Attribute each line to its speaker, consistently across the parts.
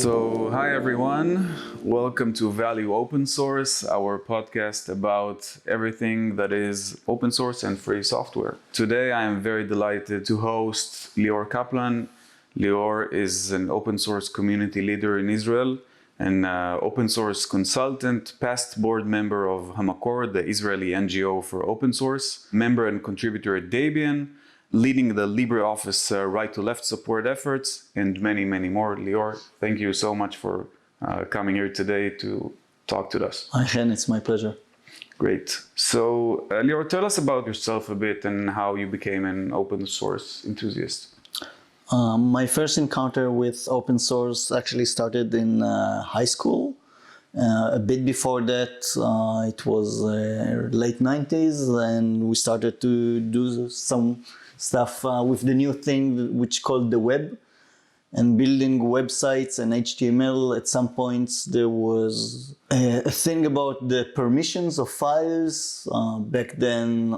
Speaker 1: So, hi everyone. Welcome to Value Open Source, our podcast about everything that is open source and free software. Today, I am very delighted to host Lior Kaplan. Lior is an open source community leader in Israel, an open source consultant, past board member of Hamakor, the Israeli NGO for open source, member and contributor at Debian, leading the Libre office right-to-left support efforts, and many, many more. Lior, thank you so much for coming here today to talk to us.
Speaker 2: Hi, Chen, it's my pleasure.
Speaker 1: Great. So, Lior, tell us about yourself a bit and how you became an open source enthusiast.
Speaker 2: My first encounter with open source actually started in high school. A bit before that, it was late 90s, and we started to do some stuff with the new thing which called the web, and building websites and HTML. At some points there was a thing about the permissions of files. Back then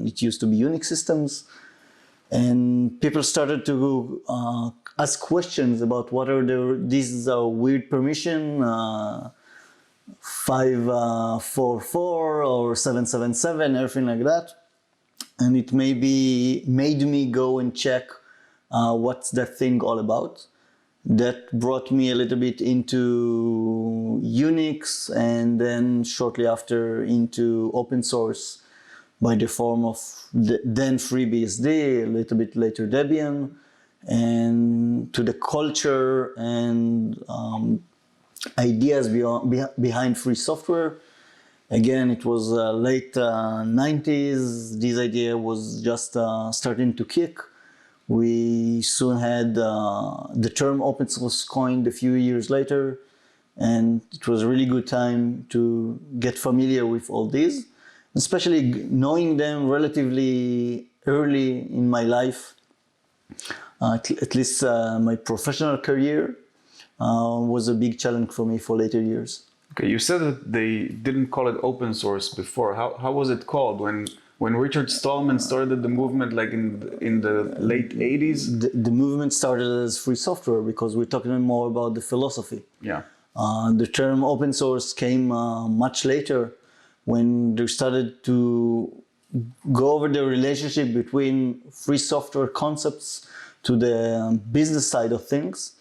Speaker 2: it used to be Unix systems, and people started to ask questions about what are these weird permission 544 or 777, everything like that. And it made me go and check what's that thing all about. That brought me a little bit into Unix, and then shortly after into open source by the form of then FreeBSD, a little bit later Debian, and to the culture and ideas behind free software. Again, it was late 90s. This idea was just starting to kick. We soon had the term open source coined a few years later, and it was a really good time to get familiar with all these, especially knowing them relatively early in my life. At least my professional career was a big challenge for me for later years.
Speaker 1: Okay, you said that they didn't call it open source before. How was it called when Richard Stallman started the movement, like in the late 80s?
Speaker 2: The movement started as free software because we're talking more about the philosophy.
Speaker 1: Yeah.
Speaker 2: The term open source came much later, when they started to go over the relationship between free software concepts to the business side of things.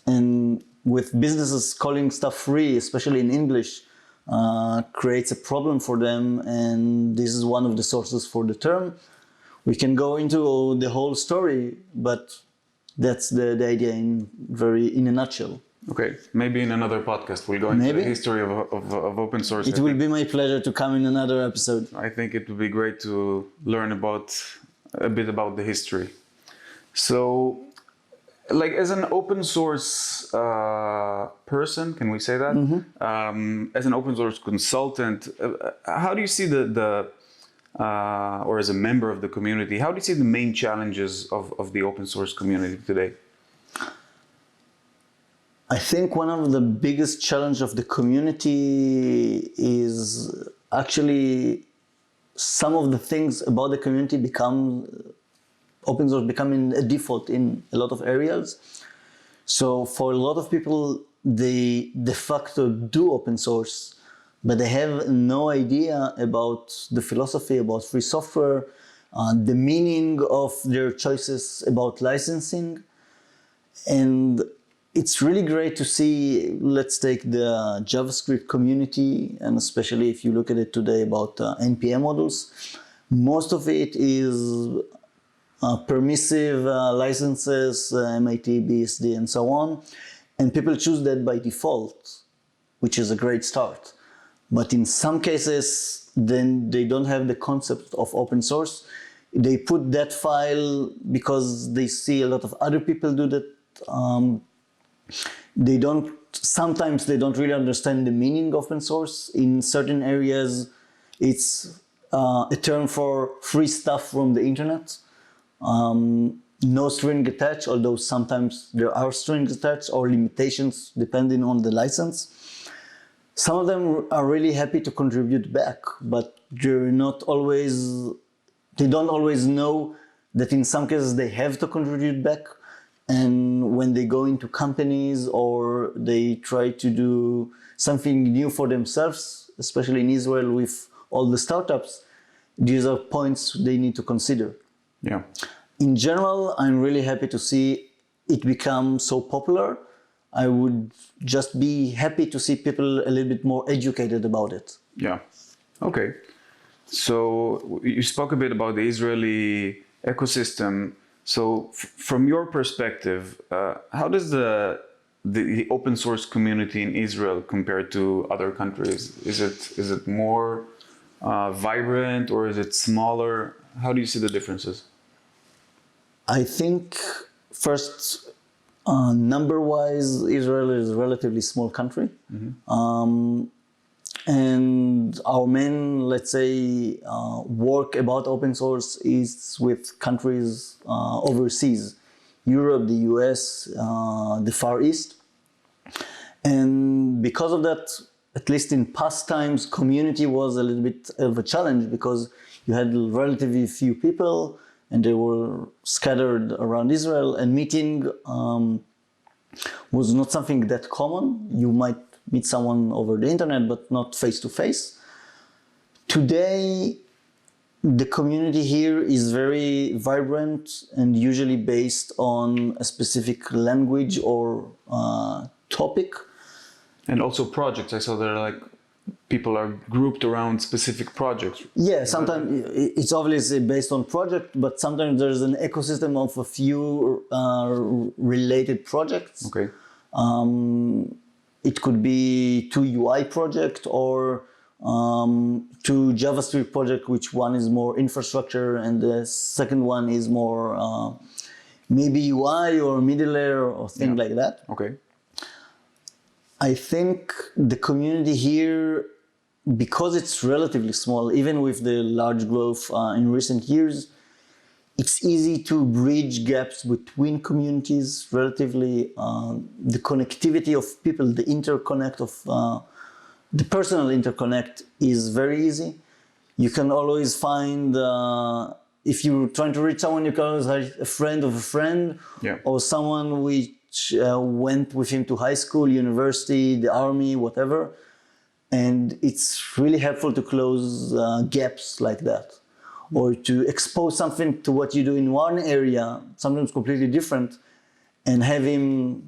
Speaker 2: And with businesses calling stuff free, especially in English, creates a problem for them, and this is one of the sources for the term. We can go into the whole story, but that's the idea in a nutshell.
Speaker 1: Okay, maybe in another podcast we'll go into the history of open source.
Speaker 2: It will be my pleasure to come in another episode.
Speaker 1: I think it would be great to learn a bit about the history. So, like, as an open source person, can we say that? Mm-hmm. As an open source consultant, how do you see or as a member of the community, how do you see the main challenges of the open source community today?
Speaker 2: I think one of the biggest challenges of the community is actually some of the things about the community open source becoming a default in a lot of areas. So for a lot of people, they de facto do open source, but they have no idea about the philosophy, about free software, the meaning of their choices about licensing. And it's really great to see, let's take the JavaScript community, and especially if you look at it today about NPM models, most of it is permissive licenses, MIT, BSD, and so on. And people choose that by default, which is a great start. But in some cases, then they don't have the concept of open source. They put that file because they see a lot of other people do that. Sometimes they don't really understand the meaning of open source. In certain areas, it's a term for free stuff from the internet. No string attached, although sometimes there are strings attached or limitations depending on the license. Some of them are really happy to contribute back, but they don't always know that in some cases they have to contribute back And when they go into companies or they try to do something new for themselves, especially in Israel with all the startups, these are points they need to consider.
Speaker 1: Yeah.
Speaker 2: In general, I'm really happy to see it become so popular. I would just be happy to see people a little bit more educated about it.
Speaker 1: Yeah. Okay. So you spoke a bit about the Israeli ecosystem. So from your perspective, how does the open source community in Israel compare to other countries? Is it more vibrant or is it smaller? How do you see the differences?
Speaker 2: I think first, number-wise, Israel is a relatively small country. And our main, let's say, work about open source is with countries overseas, Europe, the US, the Far East. And because of that, at least in past times, community was a little bit of a challenge because you had relatively few people and they were scattered around Israel, and meeting was not something that common. You might meet someone over the internet, but not face to face. Today, the community here is very vibrant and usually based on a specific language or topic.
Speaker 1: And also projects. I saw that like people are grouped around specific projects.
Speaker 2: Yeah, sometimes it's obviously based on project, but sometimes there's an ecosystem of a few related projects.
Speaker 1: Okay.
Speaker 2: It could be two UI project or two JavaScript project, which one is more infrastructure and the second one is more maybe UI or middle layer or thing like that.
Speaker 1: Okay.
Speaker 2: I think the community here, because it's relatively small, even with the large growth in recent years, it's easy to bridge gaps between communities relatively. The connectivity of people, the interconnect of the personal interconnect is very easy. You can always find, if you're trying to reach someone, you can always have a friend of a friend or someone which went with him to high school, university, the army, whatever. And it's really helpful to close gaps like that, or to expose something to what you do in one area, sometimes completely different, and have him,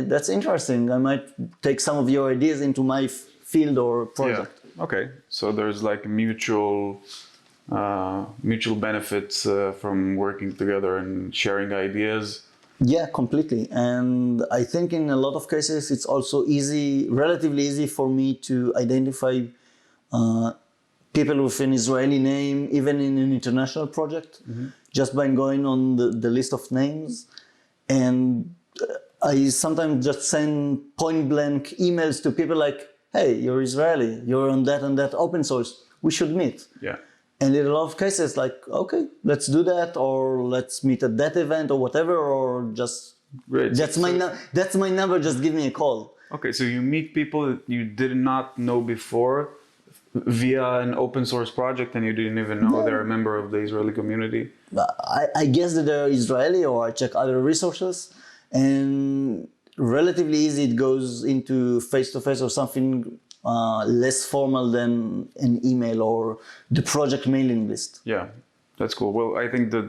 Speaker 2: that's interesting. I might take some of your ideas into my field or project.
Speaker 1: Yeah. Okay. So there's like mutual benefits from working together and sharing ideas.
Speaker 2: Yeah, completely. And I think in a lot of cases, it's also relatively easy for me to identify people with an Israeli name, even in an international project, just by going on the list of names. And I sometimes just send point blank emails to people like, hey, you're Israeli, you're on that and that open source, we should meet.
Speaker 1: Yeah.
Speaker 2: And in a lot of cases, like, okay, let's do that, or let's meet at that event or whatever, or just, that's my number, just give me a call.
Speaker 1: Okay, so you meet people that you did not know before via an open source project and you didn't even know they're a member of the Israeli community?
Speaker 2: I guess that they're Israeli, or I check other resources, and relatively easy it goes into face-to-face or something less formal than an email or the project mailing list.
Speaker 1: Yeah, that's cool. Well, I think that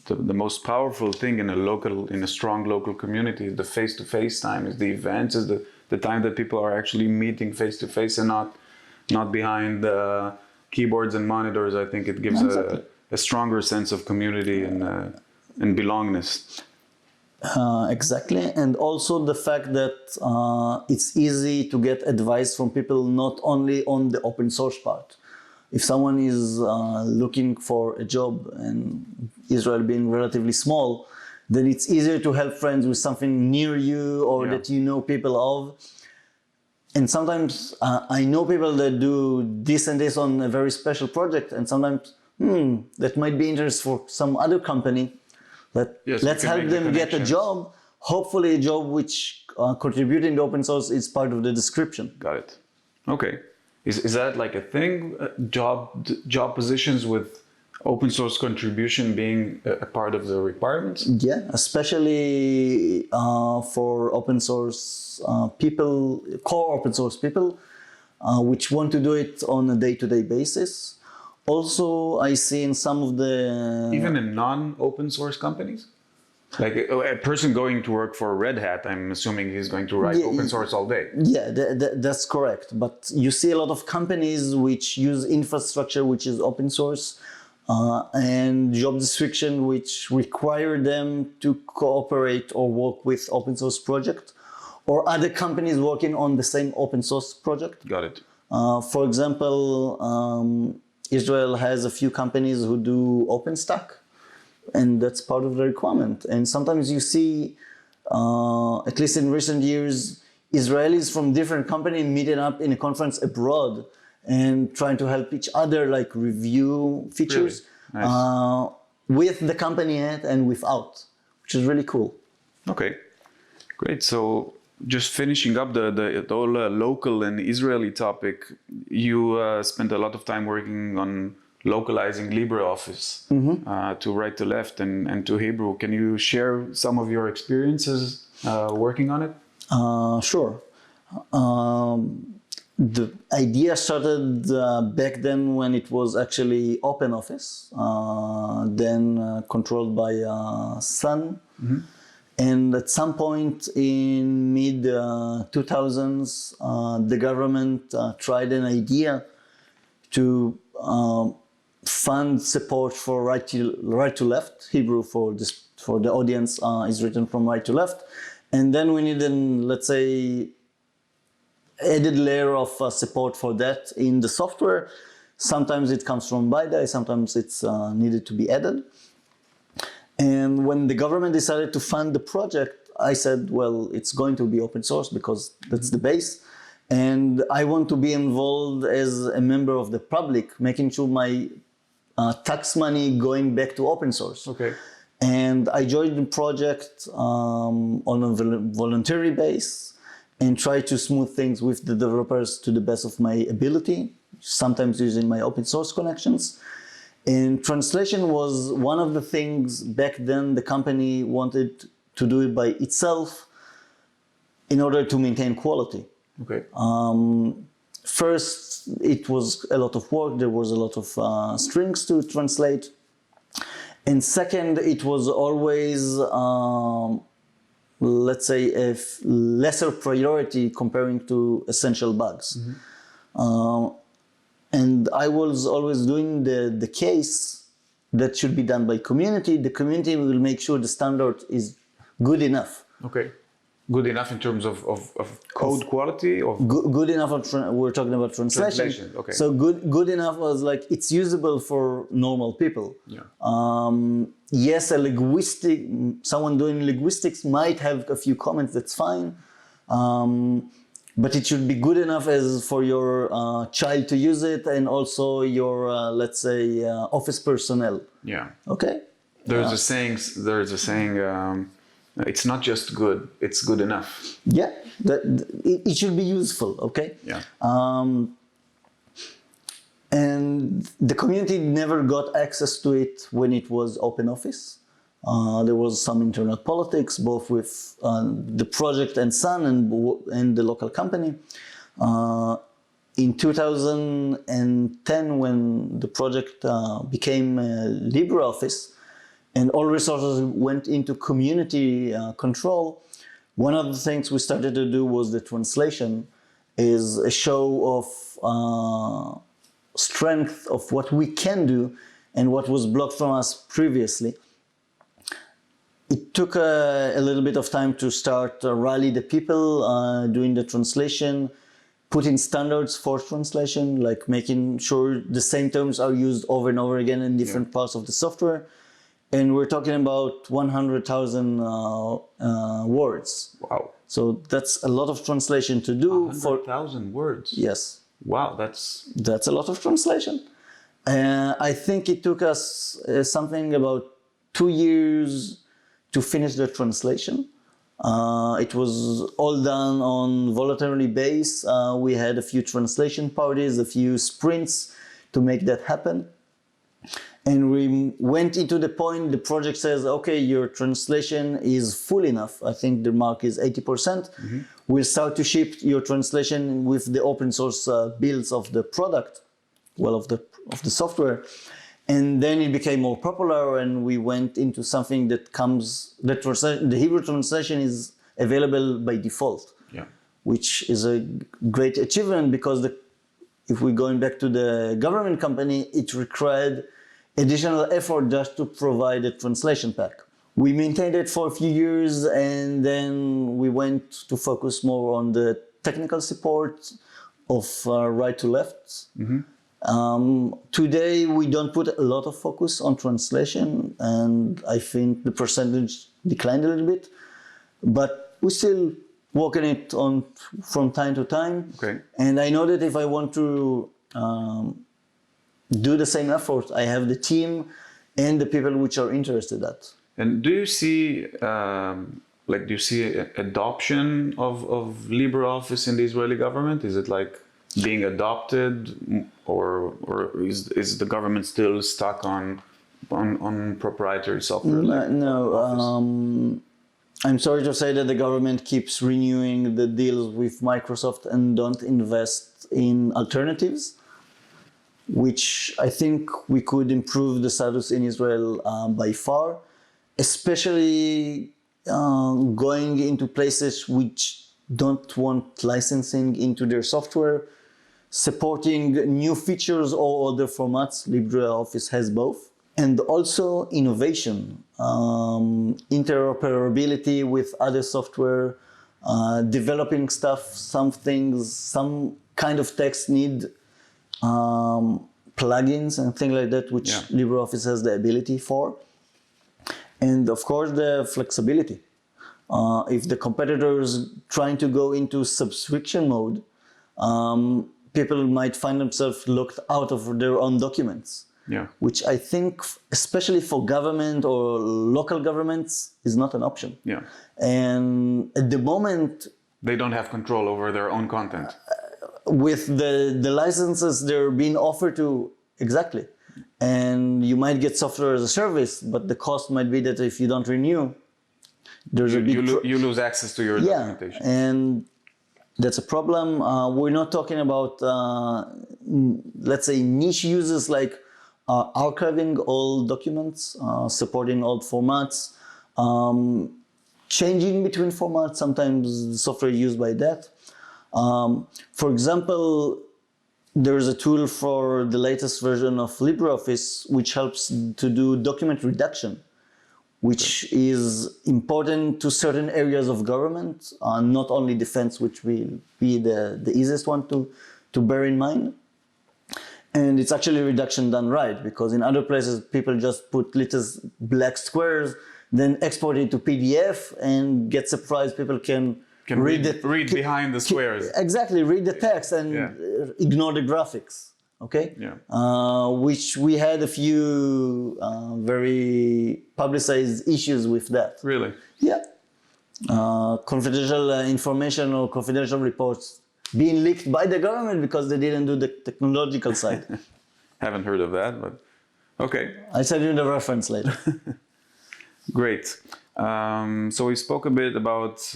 Speaker 1: the most powerful thing in a strong local community is the face-to-face time, is the events, is the time that people are actually meeting face-to-face and not behind keyboards and monitors. I think it gives a stronger sense of community and belongingness.
Speaker 2: Exactly, and also the fact that it's easy to get advice from people not only on the open source part. If someone is looking for a job, and Israel being relatively small, then it's easier to help friends with something near you or that you know people of. And sometimes I know people that do this and this on a very special project, and sometimes that might be interest for some other company. Let's help them get a job, hopefully a job which contributing to open source is part of the description.
Speaker 1: Got it. Okay. Is that like a thing? Job positions with Open source contribution being a part of the requirements?
Speaker 2: Yeah, especially for open source people, core open source people, which want to do it on a day-to-day basis. Also, I see in some of the...
Speaker 1: Even in non-open source companies? Like a person going to work for Red Hat, I'm assuming he's going to write open source all day.
Speaker 2: Yeah, that's correct. But you see a lot of companies which use infrastructure which is open source, and job description which require them to cooperate or work with open source project, or other companies working on the same open source project.
Speaker 1: Got it.
Speaker 2: For example, Israel has a few companies who do OpenStack, and that's part of the requirement. And sometimes you see, at least in recent years, Israelis from different companies meeting up in a conference abroad and trying to help each other, like review features.
Speaker 1: Really? Nice.
Speaker 2: With the company and without, which is really cool.
Speaker 1: Okay, great. So just finishing up the whole local and Israeli topic, you spent a lot of time working on localizing LibreOffice to right to left and to Hebrew. Can you share some of your experiences working on it?
Speaker 2: Sure. The idea started back then when it was actually OpenOffice, then controlled by Sun. And at some point in mid 2000s, the government tried an idea to fund support for right to left. Hebrew for the audience is written from right to left, and then we need an, let's say, added layer of support for that in the software. Sometimes it comes from BiDi, sometimes it's needed to be added. And when the government decided to fund the project, I said, well, it's going to be open source because that's the base. And I want to be involved as a member of the public, making sure my tax money going back to open source.
Speaker 1: Okay.
Speaker 2: And I joined the project on a voluntary base and try to smooth things with the developers to the best of my ability, sometimes using my open source connections. And translation was one of the things back then the company wanted to do it by itself in order to maintain quality.
Speaker 1: Okay.
Speaker 2: First, it was a lot of work. There was a lot of strings to translate. And second, it was always, let's say, a lesser priority comparing to essential bugs. And I was always doing the case that should be done by community. The community will make sure the standard is good enough.
Speaker 1: Okay. Good enough in terms of code quality?
Speaker 2: Good enough, we're talking about translation.
Speaker 1: Okay.
Speaker 2: So good enough was like, it's usable for normal people.
Speaker 1: Yeah.
Speaker 2: Yes, someone doing linguistics might have a few comments, that's fine. But it should be good enough as for your child to use it, and also your, let's say, office personnel.
Speaker 1: Yeah.
Speaker 2: Okay.
Speaker 1: There's a saying. It's not just good; it's good enough.
Speaker 2: Yeah. It should be useful. Okay.
Speaker 1: Yeah.
Speaker 2: And the community never got access to it when it was OpenOffice. There was some internal politics, both with the project and Sun and the local company. In 2010, when the project became LibreOffice and all resources went into community control, one of the things we started to do was the translation is a show of strength of what we can do and what was blocked from us previously. It took a little bit of time to start rally the people doing the translation, putting standards for translation, like making sure the same terms are used over and over again in different parts of the software. And we're talking about 100,000 words.
Speaker 1: Wow.
Speaker 2: So that's a lot of translation to do.
Speaker 1: 100,000 words?
Speaker 2: Yes.
Speaker 1: Wow, that's
Speaker 2: a lot of translation. I think it took us something about 2 years to finish the translation. It was all done on voluntary base. We had a few translation parties, a few sprints to make that happen. And we went into the point, the project says, okay, your translation is full enough. I think the mark is 80%. We'll start to ship your translation with the open source builds of the product, well, of the software. And then it became more popular, and we went into something that the Hebrew translation is available by default, which is a great achievement because if we're going back to the government company, it required additional effort just to provide a translation pack. We maintained it for a few years, and then we went to focus more on the technical support of right to left. Today, we don't put a lot of focus on translation, and I think the percentage declined a little bit, but we still work on it from time to time.
Speaker 1: Okay.
Speaker 2: And I know that if I want to do the same effort, I have the team and the people which are interested at.
Speaker 1: And do you see adoption of LibreOffice in the Israeli government? Is it like being adopted, or is the government still stuck on proprietary software?
Speaker 2: No. I'm sorry to say that the government keeps renewing the deals with Microsoft and don't invest in alternatives, which I think we could improve the status in Israel by far, especially going into places which don't want licensing into their software, supporting new features or other formats. LibreOffice has both. And also innovation, interoperability with other software, developing stuff, some things, some kind of text need plugins and things like that, which LibreOffice has the ability for. And of course, the flexibility. If the competitors trying to go into subscription mode, people might find themselves locked out of their own documents. Which I think, especially for government or local governments, is not an option. And at the moment,
Speaker 1: they don't have control over their own content.
Speaker 2: With the licenses they're being offered to, exactly. And you might get software as a service, but the cost might be that if you don't renew, there's a big...
Speaker 1: You lose access to your documentation.
Speaker 2: And that's a problem. We're not talking about, let's say, niche uses like archiving old documents, supporting old formats, changing between formats. Sometimes the software used by that. For example, there's a tool for the latest version of LibreOffice which helps to do document reduction, which is important to certain areas of government, not only defense, which will be the easiest one to bear in mind. And it's actually reduction done right, because in other places people just put little black squares, then export it to PDF and get surprised people can
Speaker 1: read behind the squares.
Speaker 2: Exactly, read the text and ignore the graphics. Okay? Which we had a few very publicized issues with that.
Speaker 1: Really?
Speaker 2: Yeah. Confidential information or confidential reports being leaked by the government because they didn't do the technological side.
Speaker 1: Haven't heard of that, but okay.
Speaker 2: I'll send you the reference later.
Speaker 1: Great. So we spoke a bit about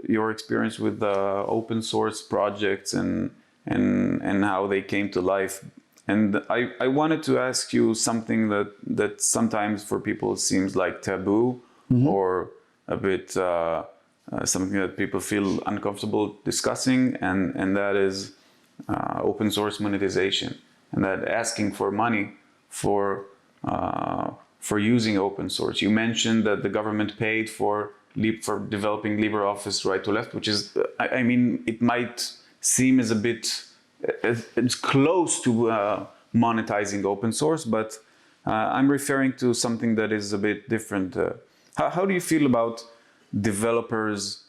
Speaker 1: your experience with the open source projects and how they came to life. And I wanted to ask you something that sometimes for people seems like taboo or a bit something that people feel uncomfortable discussing, and that is open source monetization, and that asking for money for using open source. You mentioned that the government paid for developing LibreOffice right to left, which is, I mean, it might seem as a bit, it's close to monetizing open source, but I'm referring to something that is a bit different. How do you feel about developers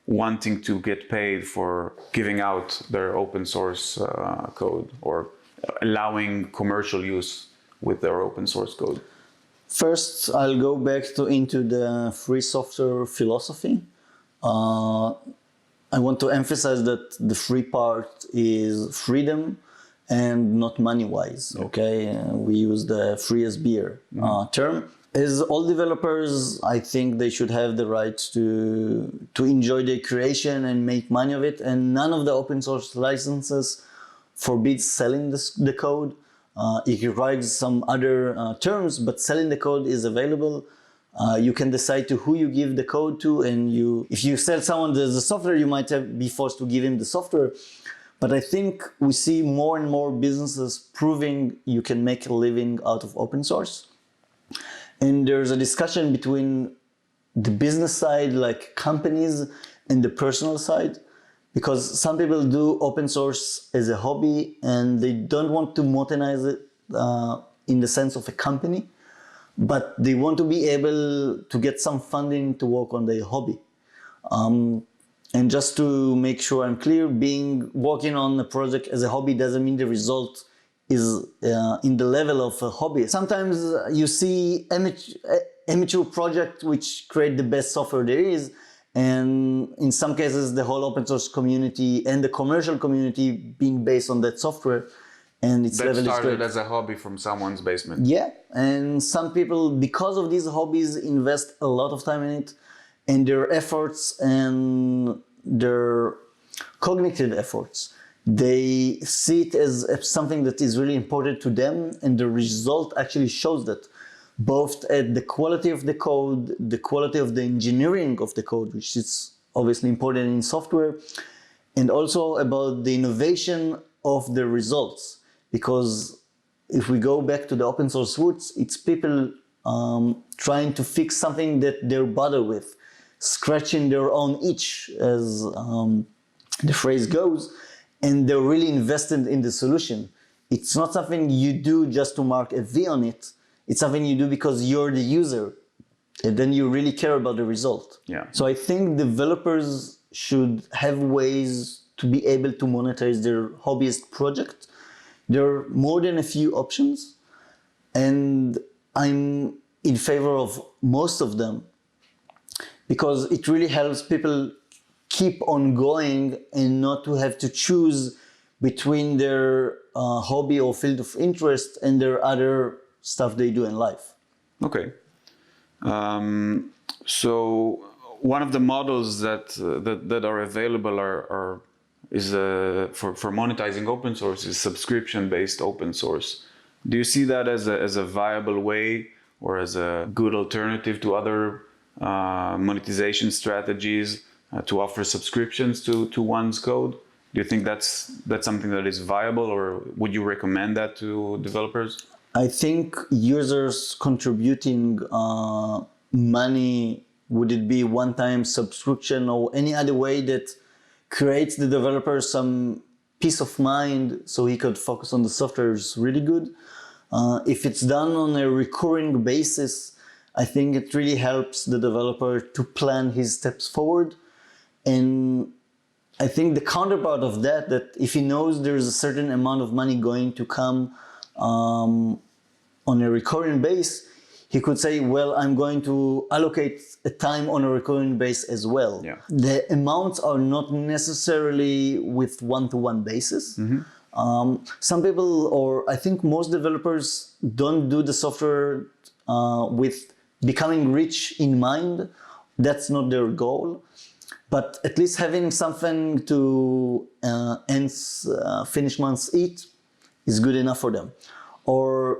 Speaker 1: wanting to get paid for giving out their open source code or allowing commercial use with their open source code?
Speaker 2: First, I'll go back into the free software philosophy. I want to emphasize that the free part is freedom and not money-wise. Okay, we use the free as beer term. As all developers, I think they should have the right to enjoy their creation and make money of it. And none of the open source licenses forbids selling the code. It requires some other terms, but selling the code is available. You can decide to who you give the code to, and if you sell someone the software, you might be forced to give him the software. But I think we see more and more businesses proving you can make a living out of open source. And there's a discussion between the business side, like companies, and the personal side, because some people do open source as a hobby and they don't want to monetize it in the sense of a company, but they want to be able to get some funding to work on their hobby. And just to make sure I'm clear, working on a project as a hobby doesn't mean the result is in the level of a hobby. Sometimes you see amateur projects which create the best software there is, and in some cases the whole open source community and the commercial community being based on that software, and its level is great. That
Speaker 1: started as a hobby from someone's basement.
Speaker 2: Yeah, and some people, because of these hobbies, invest a lot of time in it, and their efforts and their cognitive efforts. They see it as something that is really important to them, and the result actually shows that, both at the quality of the code, the quality of the engineering of the code, which is obviously important in software, and also about the innovation of the results. Because if we go back to the open source roots, it's people trying to fix something that they're bothered with, scratching their own itch, as the phrase goes, and they're really invested in the solution. It's not something you do just to mark a V on it. It's something you do because you're the user, and then you really care about the result.
Speaker 1: Yeah.
Speaker 2: So I think developers should have ways to be able to monetize their hobbyist project. There are more than a few options, and I'm in favor of most of them, because it really helps people keep on going and not to have to choose between their hobby or field of interest and their other stuff they do in life.
Speaker 1: Okay. So one of the models that are available is for monetizing open source is subscription-based open source. Do you see that as a viable way or as a good alternative to other monetization strategies to offer subscriptions to one's code? Do you think that's something that is viable, or would you recommend that to developers?
Speaker 2: I think users contributing money, would it be one-time subscription or any other way that creates the developer some peace of mind so he could focus on the software, is really good. If it's done on a recurring basis, I think it really helps the developer to plan his steps forward. And I think the counterpart of that if he knows there's a certain amount of money going to come on a recurring base, he could say, well, I'm going to allocate a time on a recurring base as well.
Speaker 1: Yeah.
Speaker 2: The amounts are not necessarily with one-to-one basis. Mm-hmm. Some people, or I think most developers, don't do the software with becoming rich in mind. That's not their goal. But at least having something to finish months eat is good enough for them. Or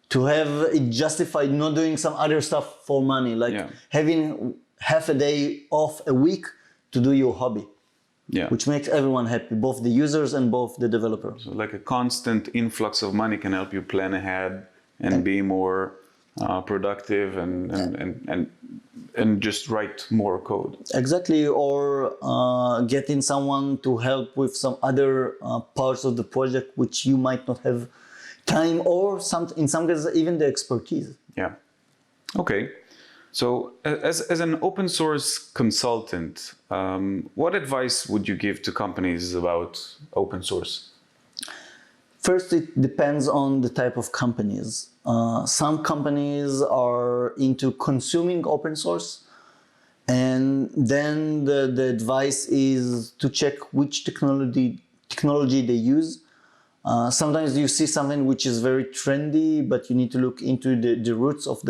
Speaker 2: to have it justified not doing some other stuff for money, like having half a day off a week to do your hobby, which makes everyone happy, both the users and both the developers.
Speaker 1: So like a constant influx of money can help you plan ahead and be more productive and just write more code.
Speaker 2: Exactly, or getting someone to help with some other parts of the project which you might not have time, or in some cases even the expertise.
Speaker 1: Yeah. Okay. So as an open source consultant, what advice would you give to companies about open source?
Speaker 2: First, it depends on the type of companies. Some companies are into consuming open source, and then the advice is to check which technology they use. Sometimes you see something which is very trendy, but you need to look into the roots of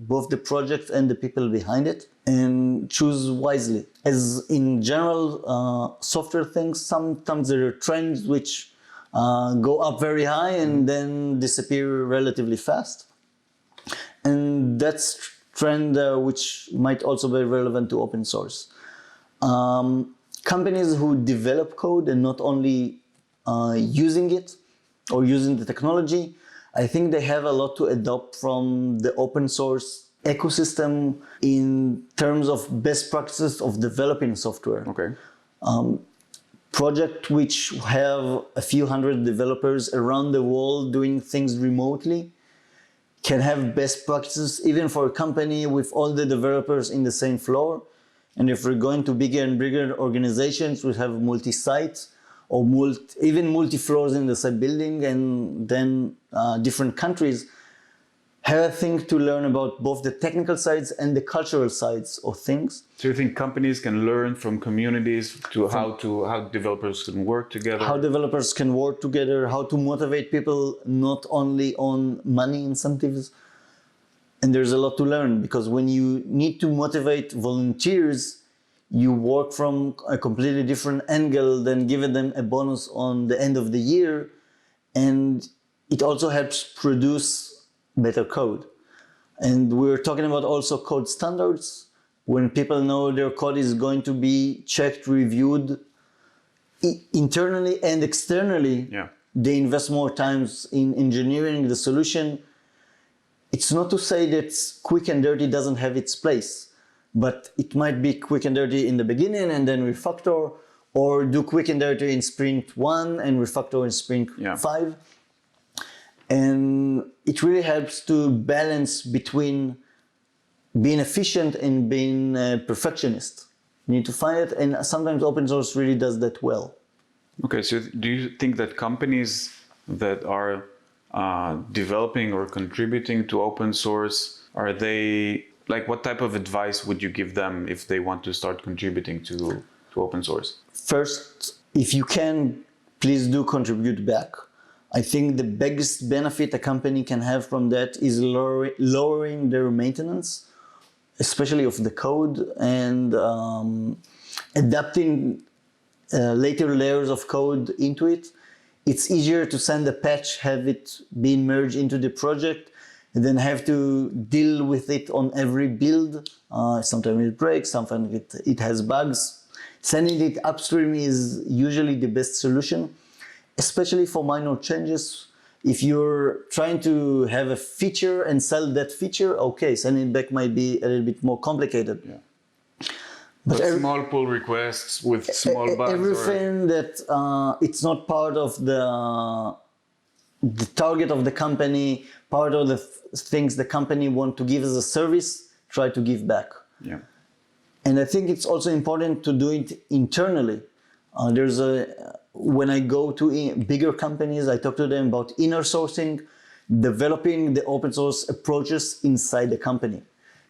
Speaker 2: both the project and the people behind it and choose wisely. As in general, software things, sometimes there are trends which go up very high and then disappear relatively fast. And that's trend which might also be relevant to open source. Companies who develop code and not only using it or using the technology, I think they have a lot to adopt from the open source ecosystem in terms of best practices of developing software.
Speaker 1: Okay.
Speaker 2: Projects which have a few hundred developers around the world doing things remotely can have best practices even for a company with all the developers in the same floor. And if we're going to bigger and bigger organizations, we have multi-sites or even multi-floors in the same building, and then different countries have a thing to learn about both the technical sides and the cultural sides of things.
Speaker 1: So you think companies can learn from communities to how developers can work together?
Speaker 2: How developers can work together, how to motivate people not only on money incentives. And there's a lot to learn, because when you need to motivate volunteers, you work from a completely different angle than giving them a bonus on the end of the year. And it also helps produce better code. And we're talking about also code standards. When people know their code is going to be checked, reviewed internally and externally, they invest more times in engineering the solution. It's not to say that quick and dirty doesn't have its place, but it might be quick and dirty in the beginning and then refactor, or do quick and dirty in sprint 1 and refactor in sprint 5. And it really helps to balance between being efficient and being a perfectionist. You need to find it, and sometimes open source really does that well.
Speaker 1: Okay, so do you think that companies that are developing or contributing to open source, are they, like, what type of advice would you give them if they want to start contributing to open source?
Speaker 2: First, if you can, please do contribute back. I think the biggest benefit a company can have from that is lowering their maintenance, especially of the code, and adapting later layers of code into it. It's easier to send a patch, have it being merged into the project, and then have to deal with it on every build. Sometimes it breaks, sometimes it has bugs. Sending it upstream is usually the best solution, especially for minor changes. If you're trying to have a feature and sell that feature, okay, sending it back might be a little bit more complicated.
Speaker 1: But small pull requests with small bugs.
Speaker 2: Everything that it's not part of the target of the company, part of the things the company want to give as a service, try to give back. And I think it's also important to do it internally. When I go to bigger companies, I talk to them about inner sourcing, developing the open source approaches inside the company.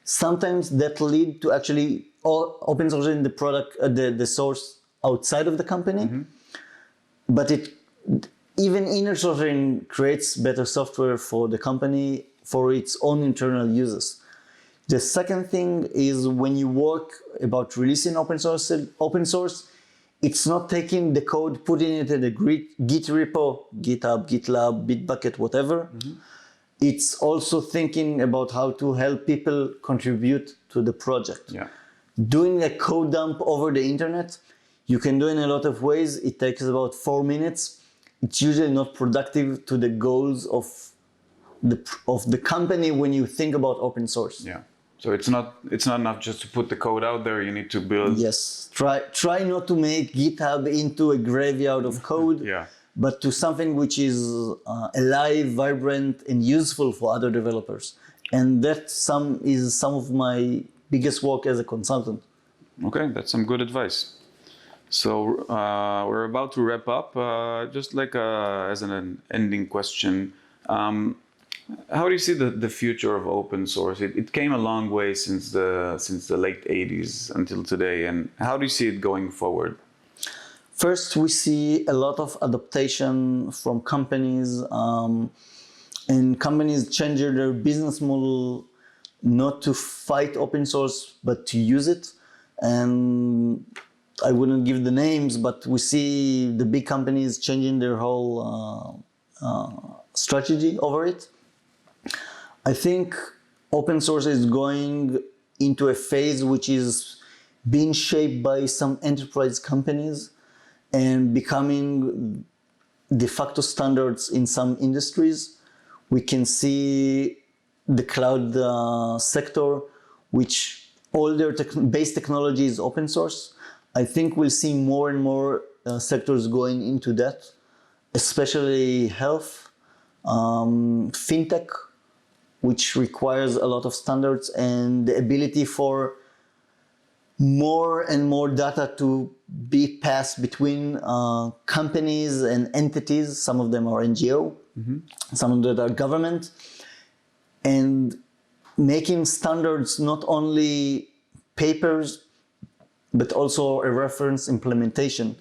Speaker 2: Sometimes that lead to actually open sourcing the product, the source outside of the company. But even inner sourcing creates better software for the company for its own internal users. The second thing is, when you work about releasing open source, it's not taking the code, putting it in a Git repo, GitHub, GitLab, Bitbucket, whatever. It's also thinking about how to help people contribute to the project. Doing a code dump over the internet, you can do in a lot of ways. It takes about 4 minutes. It's usually not productive to the goals of the company when you think about open source.
Speaker 1: So it's not enough just to put the code out there. You need to build.
Speaker 2: Yes, try not to make GitHub into a graveyard of code, but to something which is alive, vibrant, and useful for other developers. And that is some of my biggest work as a consultant.
Speaker 1: Okay, that's some good advice. So we're about to wrap up. Just like as an ending question. How do you see the future of open source? It came a long way since the late 80s until today, and how do you see it going forward?
Speaker 2: First, we see a lot of adaptation from companies, and companies changing their business model not to fight open source, but to use it. And I wouldn't give the names, but we see the big companies changing their whole strategy over it. I think open source is going into a phase which is being shaped by some enterprise companies and becoming de facto standards in some industries. We can see the cloud sector, which all their base technology is open source. I think we'll see more and more sectors going into that, especially health, fintech, which requires a lot of standards and the ability for more and more data to be passed between companies and entities. Some of them are NGO, some of them are government, and making standards not only papers, but also a reference implementation.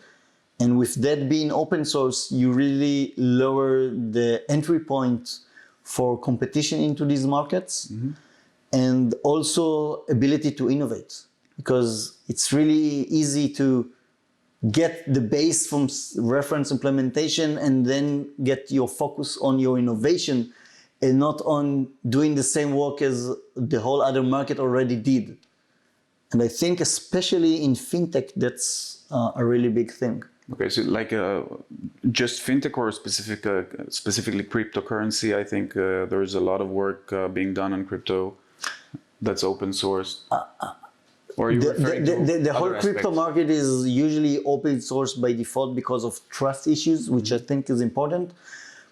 Speaker 2: And with that being open source, you really lower the entry point for competition into these markets, and also ability to innovate, because it's really easy to get the base from reference implementation and then get your focus on your innovation and not on doing the same work as the whole other market already did. And I think especially in fintech, that's a really big thing.
Speaker 1: Okay, so like just fintech or specifically cryptocurrency, I think there is a lot of work being done on crypto that's open source. Or are you referring to
Speaker 2: the whole
Speaker 1: other
Speaker 2: crypto
Speaker 1: aspects?
Speaker 2: market is usually open source by default because of trust issues, which I think is important.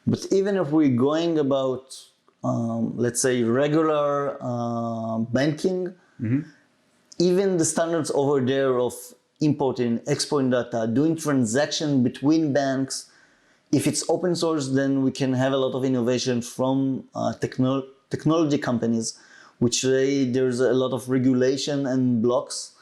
Speaker 2: But even if we're going about, let's say, regular banking, even the standards over there of importing, exporting data, doing transaction between banks, if it's open source, then we can have a lot of innovation from technology companies, which there's a lot of regulation and blocks.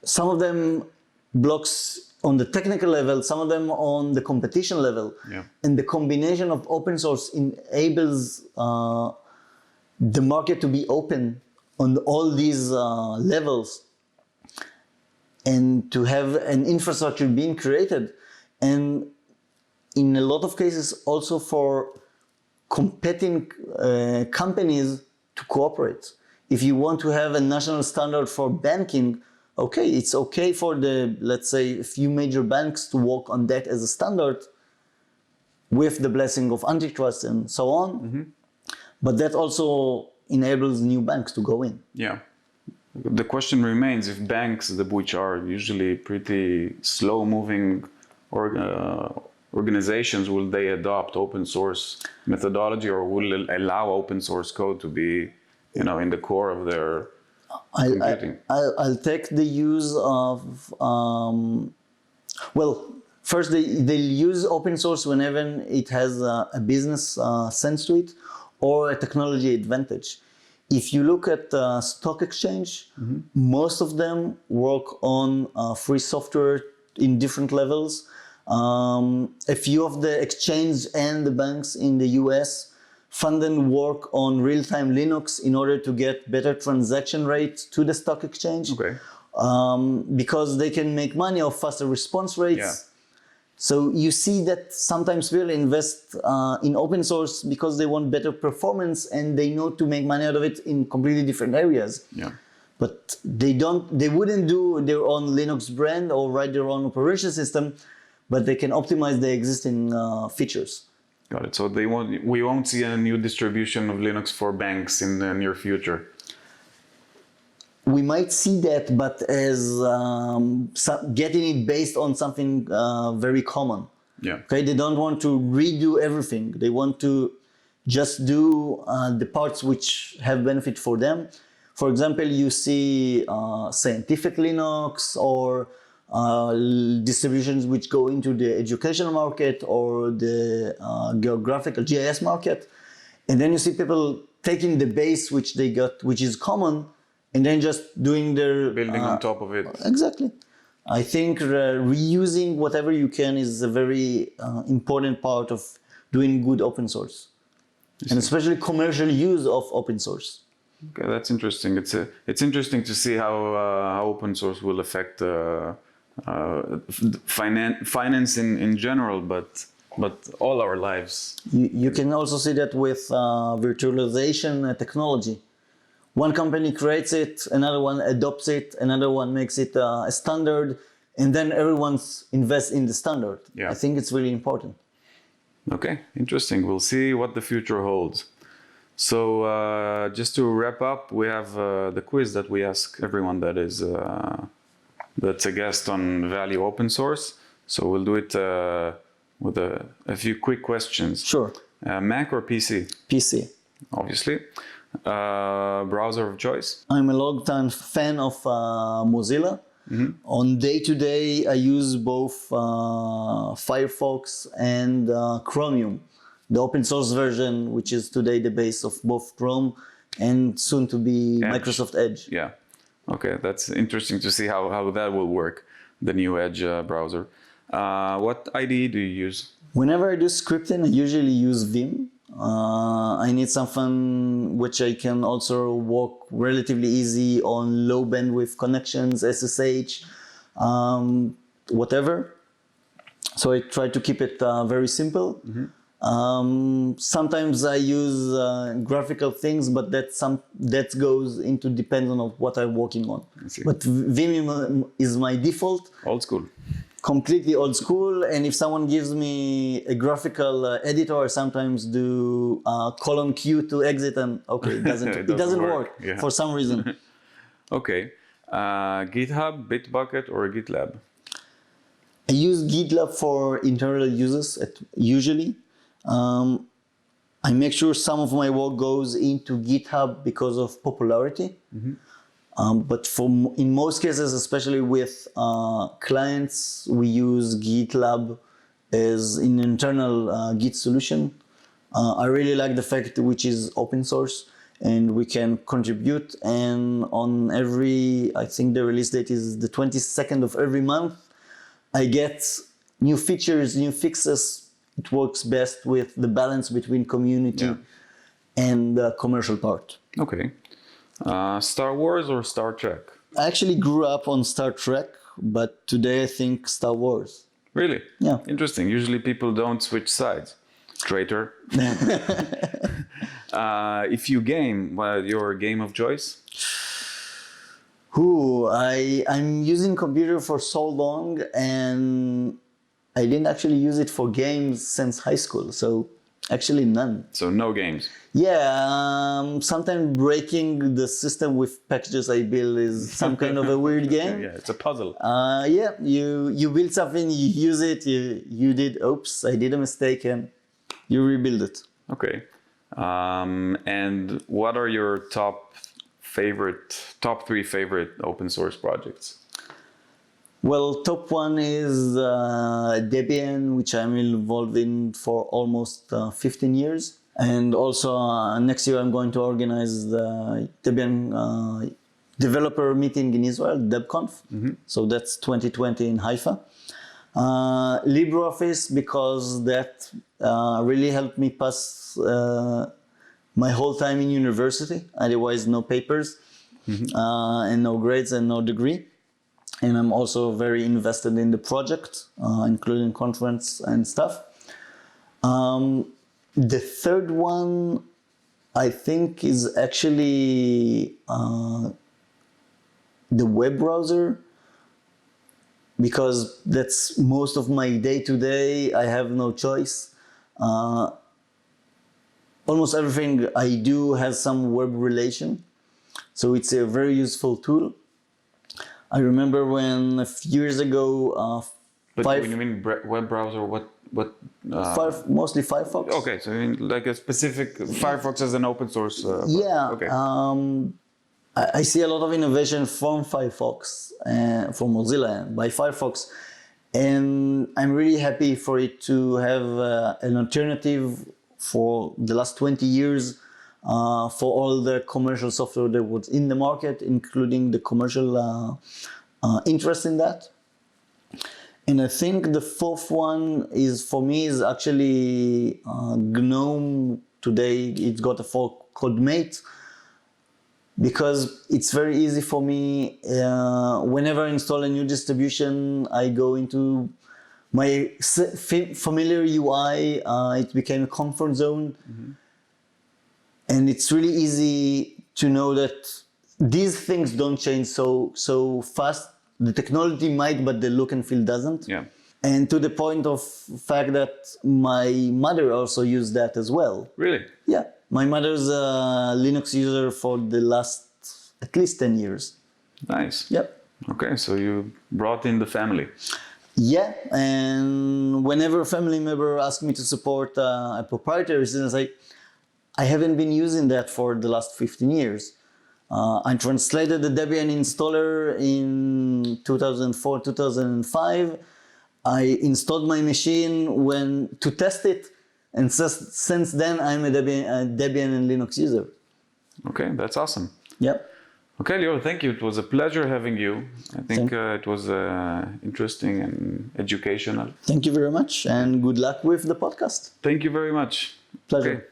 Speaker 2: Some of them blocks on the technical level, some of them on the competition level.
Speaker 1: Yeah.
Speaker 2: And the combination of open source enables the market to be open on all these levels, and to have an infrastructure being created. And in a lot of cases also for competing companies to cooperate. If you want to have a national standard for banking, okay, it's okay for the, let's say, a few major banks to work on that as a standard with the blessing of antitrust and so on. But that also enables new banks to go in.
Speaker 1: Yeah. The question remains if banks, which are usually pretty slow-moving organizations, will they adopt open source methodology, or will allow open source code to be, in the core of their computing?
Speaker 2: I'll take the use of, first they use open source whenever it has a business sense to it or a technology advantage. If you look at stock exchange, most of them work on free software in different levels. A few of the exchange and the banks in the US fund and work on real-time Linux in order to get better transaction rates to the stock exchange.
Speaker 1: Okay.
Speaker 2: Because they can make money off faster response rates.
Speaker 1: Yeah.
Speaker 2: So you see that sometimes people invest in open source because they want better performance and they know to make money out of it in completely different areas.
Speaker 1: Yeah.
Speaker 2: But they wouldn't do their own Linux brand or write their own operation system, but they can optimize the existing features.
Speaker 1: Got it. So we won't see a new distribution of Linux for banks in the near future.
Speaker 2: We might see that, but as getting it based on something very common.
Speaker 1: Yeah.
Speaker 2: Okay, they don't want to redo everything. They want to just do the parts which have benefit for them. For example, you see scientific Linux or distributions which go into the educational market or the geographical GIS market. And then you see people taking the base which they got, which is common, and then just doing their...
Speaker 1: Building on top of it.
Speaker 2: Exactly. I think reusing whatever you can is a very important part of doing good open source, and especially commercial use of open source.
Speaker 1: Okay, that's interesting. It's interesting to see how open source will affect finance in general, but all our lives.
Speaker 2: You can also see that with virtualization technology. One company creates it, another one adopts it, another one makes it a standard, and then everyone invests in the standard.
Speaker 1: Yeah.
Speaker 2: I think it's really important.
Speaker 1: Okay, interesting. We'll see what the future holds. So just to wrap up, we have the quiz that we ask everyone that's a guest on Value Open Source. So we'll do it with a few quick questions.
Speaker 2: Sure.
Speaker 1: Mac or PC?
Speaker 2: PC.
Speaker 1: Obviously. Browser of choice?
Speaker 2: I'm a long-time fan of Mozilla. Mm-hmm. On day-to-day, I use both Firefox and Chromium, the open source version, which is today the base of both Chrome and soon to be Edge. Microsoft Edge.
Speaker 1: Yeah. Okay, that's interesting to see how that will work, the new Edge browser. What IDE do you use? Whenever
Speaker 2: I do scripting, I usually use Vim. I need something which I can also work relatively easy on low bandwidth connections, SSH, whatever. So I try to keep it very simple. Mm-hmm. Sometimes I use graphical things, but that goes into depends on what I'm working on. But Vim is my default.
Speaker 1: Old school.
Speaker 2: Completely old school, and if someone gives me a graphical editor, I sometimes do colon Q to exit, and okay, it doesn't work yeah. For some reason.
Speaker 1: Okay, GitHub, Bitbucket, or GitLab?
Speaker 2: I use GitLab for internal users usually. I make sure some of my work goes into GitHub because of popularity. Mm-hmm. But in most cases, especially with clients, we use GitLab as an internal Git solution. I really like the fact which is open source and we can contribute. And on I think the release date is the 22nd of every month, I get new features, new fixes. It works best with the balance between community and the commercial part.
Speaker 1: Okay. Star Wars or Star Trek?
Speaker 2: I actually grew up on Star Trek, but today I think Star Wars.
Speaker 1: Really?
Speaker 2: Yeah.
Speaker 1: Interesting. Usually people don't switch sides. Traitor. If you game, your game of choice?
Speaker 2: I'm using computer for so long and I didn't actually use it for games since high school. So actually none.
Speaker 1: So no games?
Speaker 2: Yeah, sometimes breaking the system with packages I build is some kind of a weird game.
Speaker 1: Yeah, it's a puzzle.
Speaker 2: Yeah, you build something, you use it, you did, oops, I did a mistake, and you rebuild it.
Speaker 1: Okay. And what are your top three favorite open source projects?
Speaker 2: Well, top one is Debian, which I'm involved in for almost 15 years. And also next year I'm going to organize the Debian developer meeting in Israel, DebConf. Mm-hmm. So that's 2020 in Haifa. LibreOffice, because that really helped me pass my whole time in university. Otherwise, no papers, mm-hmm. And no grades and no degree. And I'm also very invested in the project, including conference and stuff. The third one, I think, is actually the web browser, because that's most of my day-to-day. I have no choice. Almost everything I do has some web relation, so it's a very useful tool. I remember when a few years ago,
Speaker 1: but when you mean web browser, what?
Speaker 2: Mostly Firefox.
Speaker 1: Okay, so you mean like a specific Firefox as an open source.
Speaker 2: Yeah.
Speaker 1: Okay.
Speaker 2: I see a lot of innovation from Firefox, from Mozilla by Firefox, and I'm really happy for it to have an alternative for the last 20 years for all the commercial software that was in the market, including the commercial interest in that. And I think the fourth one is, for me, is actually GNOME. Today it's got a fork called Mate, because it's very easy for me. Whenever I install a new distribution, I go into my familiar UI. It became a comfort zone. And it's really easy to know that these things don't change so fast. The technology might, but the look and feel doesn't.
Speaker 1: Yeah.
Speaker 2: And to the point of fact that my mother also used that as well.
Speaker 1: Really?
Speaker 2: Yeah. My mother's a Linux user for the last at least 10 years.
Speaker 1: Nice.
Speaker 2: Yep.
Speaker 1: Okay, so you brought in the family.
Speaker 2: Yeah, and whenever a family member asks me to support a proprietary system, I haven't been using that for the last 15 years. I translated the Debian installer in 2004, 2005. I installed my machine to test it, and since then I'm a Debian and Linux user.
Speaker 1: Okay, that's awesome.
Speaker 2: Yep.
Speaker 1: Okay, Lior, thank you. It was a pleasure having you. I think it was interesting and educational.
Speaker 2: Thank you very much, and good luck with the podcast.
Speaker 1: Thank you very much.
Speaker 2: Pleasure.
Speaker 1: Okay.